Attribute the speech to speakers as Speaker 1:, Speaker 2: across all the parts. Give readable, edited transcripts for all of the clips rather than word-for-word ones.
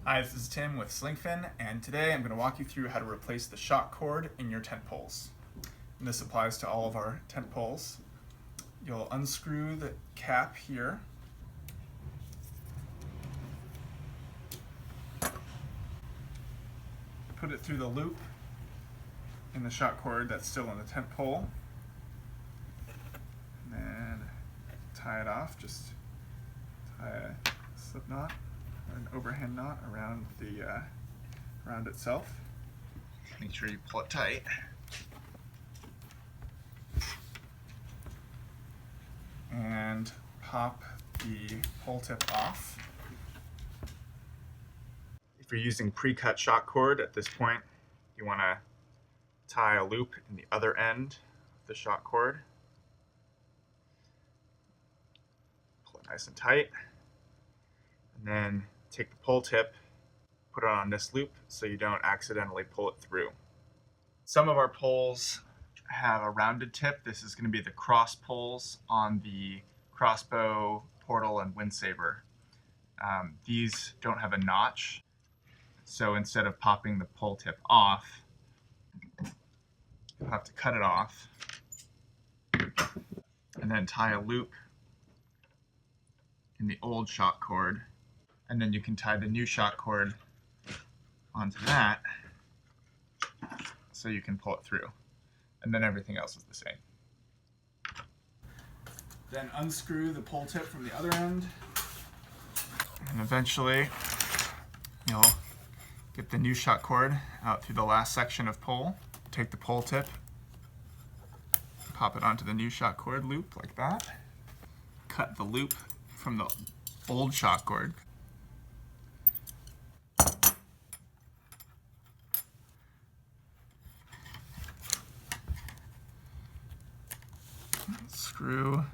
Speaker 1: Hi, this is Tim with Slingfin, and today I'm going to walk you through how to replace the shock cord in your tent poles. And this applies to all of our tent poles. You'll unscrew the cap here. Put it through the loop in the shock cord that's still in the tent pole. And then tie it off. Just tie a slip knot or an overhand knot around itself. Make sure you pull it tight. And pop the pole tip off. If you're using pre-cut shock cord at this point, you want to tie a loop in the other end of the shock cord. Pull it nice and tight. And then take the pole tip, put it on this loop so you don't accidentally pull it through. Some of our poles have a rounded tip. This is going to be the cross poles on the crossbow, portal, and windsaber. These don't have a notch, so instead of popping the pole tip off, you'll have to cut it off and then tie a loop in the old shock cord, and then you can tie the new shock cord onto that so you can pull it through, and then everything else is the same. Then unscrew the pole tip from the other end, and eventually you'll get the new shock cord out through the last section of pole. Take the pole tip, pop it onto the new shock cord loop like that. Cut the loop from the old shock cord. Screw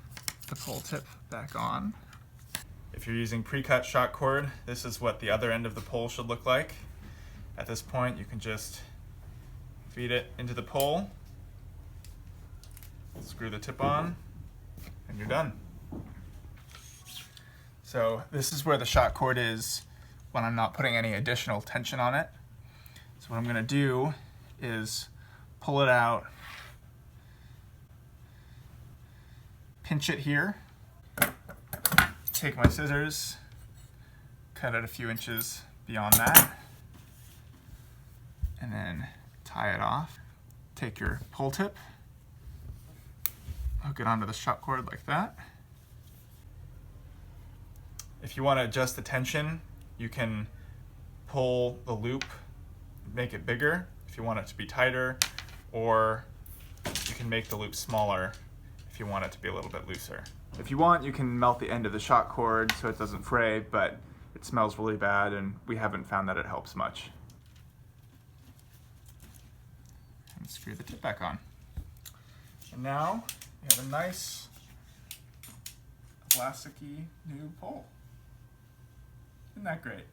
Speaker 1: the pole tip back on. If you're using pre-cut shock cord, this is what the other end of the pole should look like. At this point, you can just feed it into the pole, screw the tip on, and you're done. So this is where the shock cord is when I'm not putting any additional tension on it. So what I'm going to do is pull it out, pinch it here, take my scissors, cut it a few inches beyond that, and then tie it off. Take your pole tip, hook it onto the shock cord like that. If you want to adjust the tension, you can pull the loop, make it bigger if you want it to be tighter, or you can make the loop smaller if you want it to be a little bit looser. If you want, you can melt the end of the shock cord so it doesn't fray, but it smells really bad and we haven't found that it helps much. And screw the tip back on. And now you have a nice elasticy new pole. Isn't that great?